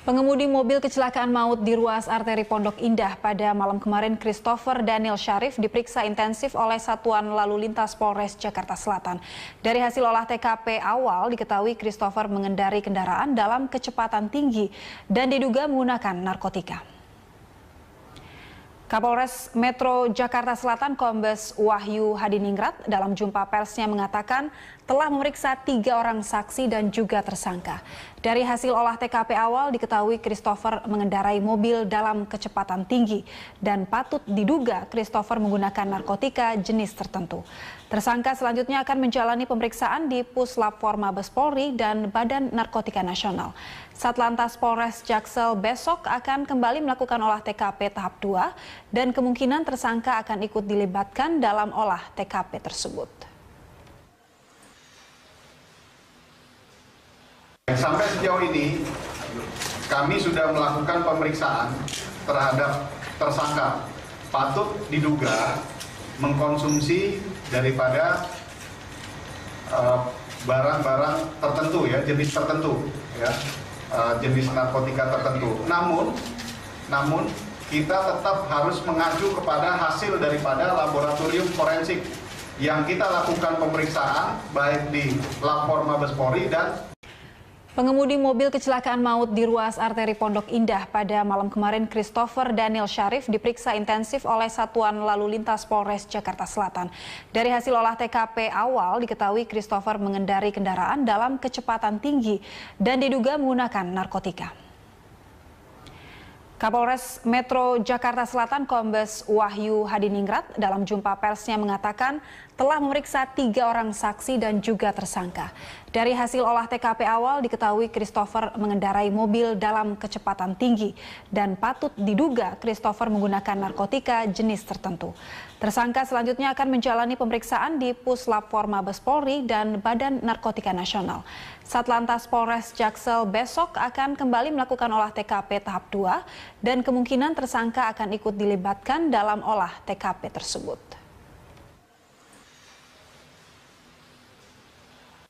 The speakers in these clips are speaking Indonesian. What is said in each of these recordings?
Pengemudi mobil kecelakaan maut di ruas arteri Pondok Indah pada malam kemarin, Christopher Daniel Syarif, diperiksa intensif oleh Satuan Lalu Lintas Polres Jakarta Selatan. Dari hasil olah TKP awal, diketahui Christopher mengendari kendaraan dalam kecepatan tinggi dan diduga menggunakan narkotika. Kapolres Metro Jakarta Selatan Kombes Wahyu Hadiningrat dalam jumpa persnya mengatakan telah memeriksa 3 orang saksi dan juga tersangka. Dari hasil olah TKP awal diketahui Christopher mengendarai mobil dalam kecepatan tinggi dan patut diduga Christopher menggunakan narkotika jenis tertentu. Tersangka selanjutnya akan menjalani pemeriksaan di Puslap-4 Mabes Polri dan Badan Narkotika Nasional. Satlantas Polres Jaksel besok akan kembali melakukan olah TKP tahap 2 dan kemungkinan tersangka akan ikut dilibatkan dalam olah TKP tersebut. Sampai sejauh ini kami sudah melakukan pemeriksaan terhadap tersangka patut diduga mengkonsumsi daripada barang-barang tertentu ya, jenis tertentu ya, jenis narkotika tertentu. Namun kita tetap harus mengacu kepada hasil daripada laboratorium forensik yang kita lakukan pemeriksaan baik di Lab-4 Mabes Polri dan Pengemudi mobil kecelakaan maut di ruas arteri Pondok Indah pada malam kemarin, Christopher Daniel Syarif, diperiksa intensif oleh Satuan Lalu Lintas Polres Jakarta Selatan. Dari hasil olah TKP awal diketahui Christopher mengendari kendaraan dalam kecepatan tinggi dan diduga menggunakan narkotika. Kapolres Metro Jakarta Selatan Kombes Wahyu Hadiningrat dalam jumpa persnya mengatakan telah memeriksa 3 orang saksi dan juga tersangka. Dari hasil olah TKP awal diketahui Christopher mengendarai mobil dalam kecepatan tinggi dan patut diduga Christopher menggunakan narkotika jenis tertentu. Tersangka selanjutnya akan menjalani pemeriksaan di Puslap-4 Mabes Polri dan Badan Narkotika Nasional. Satlantas Polres Jaksel besok akan kembali melakukan olah TKP tahap 2 dan kemungkinan tersangka akan ikut dilibatkan dalam olah TKP tersebut.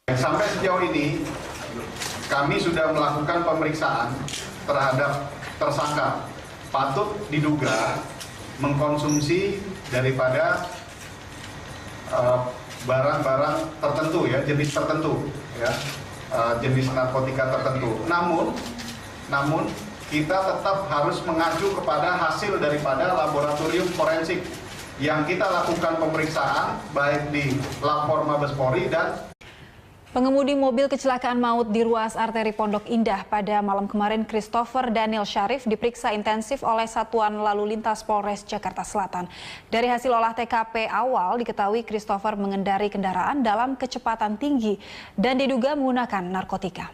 Sampai sejauh ini kami sudah melakukan pemeriksaan terhadap tersangka patut diduga mengkonsumsi daripada barang-barang tertentu ya, jenis tertentu ya, jenis narkotika tertentu. Namun kita tetap harus mengacu kepada hasil daripada laboratorium forensik yang kita lakukan pemeriksaan baik di Lab-4 Mabes Polri dan Pengemudi mobil kecelakaan maut di ruas arteri Pondok Indah pada malam kemarin, Christopher Daniel Syarif, diperiksa intensif oleh Satuan Lalu Lintas Polres Jakarta Selatan. Dari hasil olah TKP awal diketahui Christopher mengendari kendaraan dalam kecepatan tinggi dan diduga menggunakan narkotika.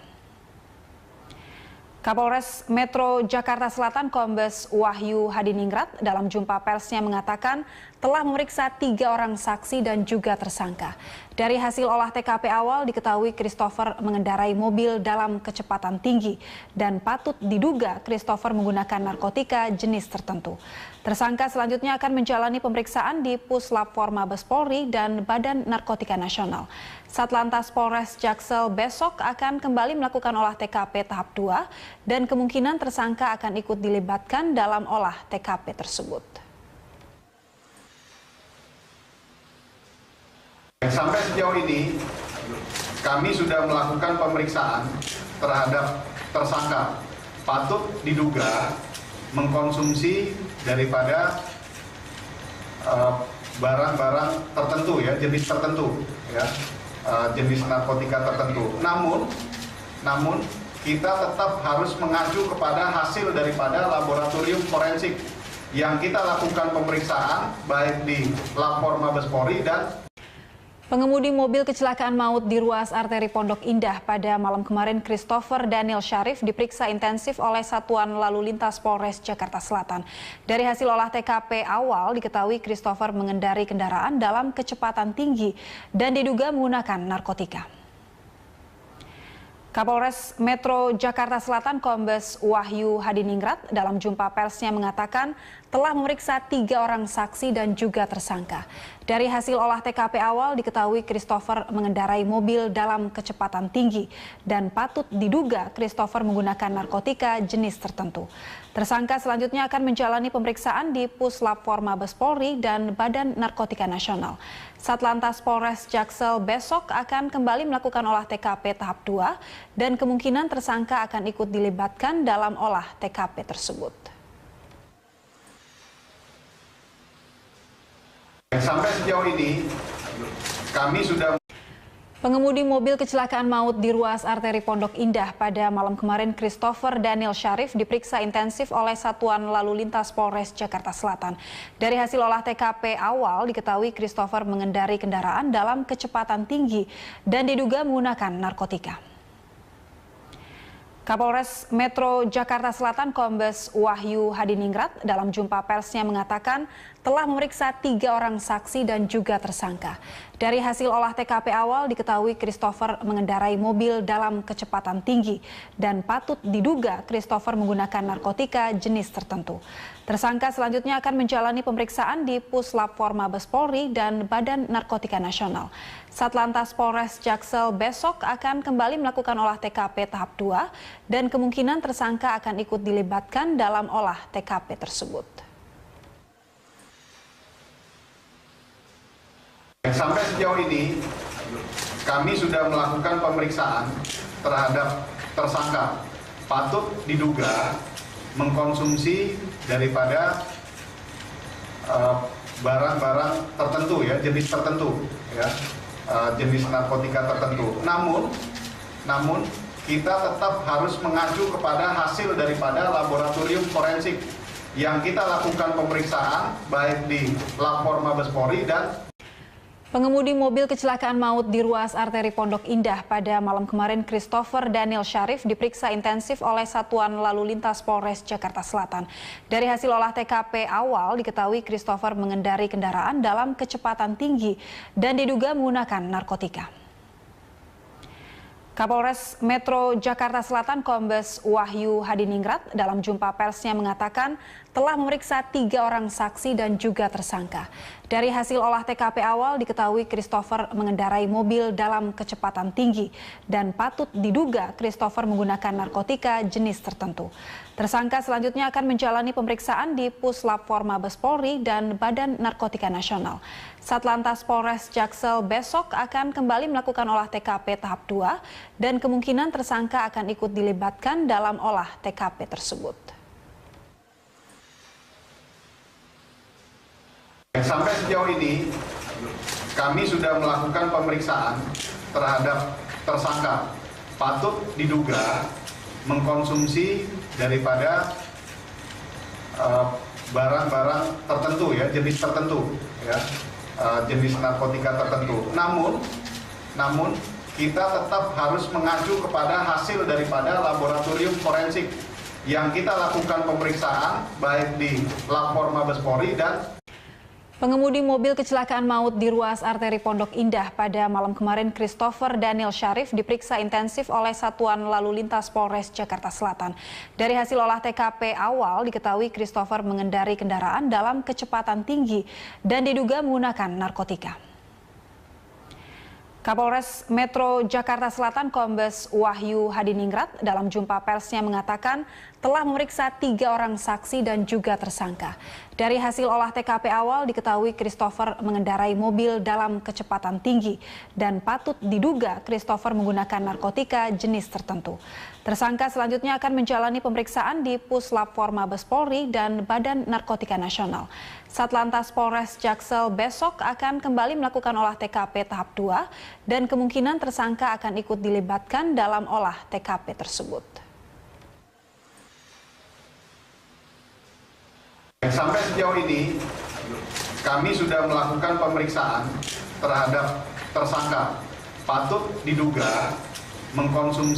Kapolres Metro Jakarta Selatan Kombes Wahyu Hadiningrat dalam jumpa persnya mengatakan telah memeriksa 3 orang saksi dan juga tersangka. Dari hasil olah TKP awal diketahui Christopher mengendarai mobil dalam kecepatan tinggi dan patut diduga Christopher menggunakan narkotika jenis tertentu. Tersangka selanjutnya akan menjalani pemeriksaan di Puslap-4 Mabes Polri dan Badan Narkotika Nasional. Satlantas Polres Jaksel besok akan kembali melakukan olah TKP tahap 2 dan kemungkinan tersangka akan ikut dilibatkan dalam olah TKP tersebut. Sampai sejauh ini kami sudah melakukan pemeriksaan terhadap tersangka patut diduga mengkonsumsi daripada barang-barang tertentu ya, jenis tertentu ya, jenis narkotika tertentu. Namun kita tetap harus mengacu kepada hasil daripada laboratorium forensik yang kita lakukan pemeriksaan baik di Lab-4 Mabes Polri dan Pengemudi mobil kecelakaan maut di ruas arteri Pondok Indah pada malam kemarin, Christopher Daniel Syarif, diperiksa intensif oleh Satuan Lalu Lintas Polres Jakarta Selatan. Dari hasil olah TKP awal diketahui Christopher mengendari kendaraan dalam kecepatan tinggi dan diduga menggunakan narkotika. Kapolres Metro Jakarta Selatan Kombes Wahyu Hadiningrat dalam jumpa persnya mengatakan telah memeriksa 3 orang saksi dan juga tersangka. Dari hasil olah TKP awal diketahui Christopher mengendarai mobil dalam kecepatan tinggi dan patut diduga Christopher menggunakan narkotika jenis tertentu. Tersangka selanjutnya akan menjalani pemeriksaan di Puslap-4 Mabes Polri dan Badan Narkotika Nasional. Satlantas Polres Jaksel besok akan kembali melakukan olah TKP tahap 2 dan kemungkinan tersangka akan ikut dilibatkan dalam olah TKP tersebut. Sampai sejauh ini kami sudah Pengemudi mobil kecelakaan maut di ruas arteri Pondok Indah pada malam kemarin, Christopher Daniel Syarif, diperiksa intensif oleh Satuan Lalu Lintas Polres Jakarta Selatan. Dari hasil olah TKP awal diketahui Christopher mengendari kendaraan dalam kecepatan tinggi dan diduga menggunakan narkotika. Kapolres Metro Jakarta Selatan Kombes Wahyu Hadiningrat dalam jumpa persnya mengatakan telah memeriksa 3 orang saksi dan juga tersangka. Dari hasil olah TKP awal diketahui Christopher mengendarai mobil dalam kecepatan tinggi dan patut diduga Christopher menggunakan narkotika jenis tertentu. Tersangka selanjutnya akan menjalani pemeriksaan di Puslap-4 Mabes Polri dan Badan Narkotika Nasional. Satlantas Polres Jaksel besok akan kembali melakukan olah TKP tahap 2 dan kemungkinan tersangka akan ikut dilibatkan dalam olah TKP tersebut. Sampai sejauh ini kami sudah melakukan pemeriksaan terhadap tersangka patut diduga mengkonsumsi daripada barang-barang tertentu ya, jenis tertentu ya, jenis narkotika tertentu. Namun kita tetap harus mengacu kepada hasil daripada laboratorium forensik yang kita lakukan pemeriksaan baik di Lab-4 Mabes Polri dan Pengemudi mobil kecelakaan maut di ruas arteri Pondok Indah pada malam kemarin, Christopher Daniel Syarif, diperiksa intensif oleh Satuan Lalu Lintas Polres Jakarta Selatan. Dari hasil olah TKP awal diketahui Christopher mengendari kendaraan dalam kecepatan tinggi dan diduga menggunakan narkotika. Kapolres Metro Jakarta Selatan Kombes Wahyu Hadiningrat dalam jumpa persnya mengatakan telah memeriksa 3 orang saksi dan juga tersangka. Dari hasil olah TKP awal diketahui Christopher mengendarai mobil dalam kecepatan tinggi dan patut diduga Christopher menggunakan narkotika jenis tertentu. Tersangka selanjutnya akan menjalani pemeriksaan di Puslap-4 Mabes Polri dan Badan Narkotika Nasional. Satlantas Polres Jaksel besok akan kembali melakukan olah TKP tahap 2 dan kemungkinan tersangka akan ikut dilibatkan dalam olah TKP tersebut. Sampai sejauh ini kami sudah melakukan pemeriksaan terhadap tersangka patut diduga mengkonsumsi daripada barang-barang tertentu ya, jenis tertentu ya, jenis narkotika tertentu. Namun kita tetap harus mengacu kepada hasil daripada laboratorium forensik yang kita lakukan pemeriksaan baik di Lab-4 Mabes Polri dan Pengemudi mobil kecelakaan maut di ruas arteri Pondok Indah pada malam kemarin, Christopher Daniel Syarif, diperiksa intensif oleh Satuan Lalu Lintas Polres Jakarta Selatan. Dari hasil olah TKP awal diketahui Christopher mengendari kendaraan dalam kecepatan tinggi dan diduga menggunakan narkotika. Kapolres Metro Jakarta Selatan Kombes Wahyu Hadiningrat dalam jumpa persnya mengatakan telah memeriksa 3 orang saksi dan juga tersangka. Dari hasil olah TKP awal diketahui Christopher mengendarai mobil dalam kecepatan tinggi dan patut diduga Christopher menggunakan narkotika jenis tertentu. Tersangka selanjutnya akan menjalani pemeriksaan di Puslap-4 Mabes Polri dan Badan Narkotika Nasional. Satlantas Polres Jaksel besok akan kembali melakukan olah TKP tahap 2 dan kemungkinan tersangka akan ikut dilibatkan dalam olah TKP tersebut. Sampai sejauh ini kami sudah melakukan pemeriksaan terhadap tersangka patut diduga mengkonsumsi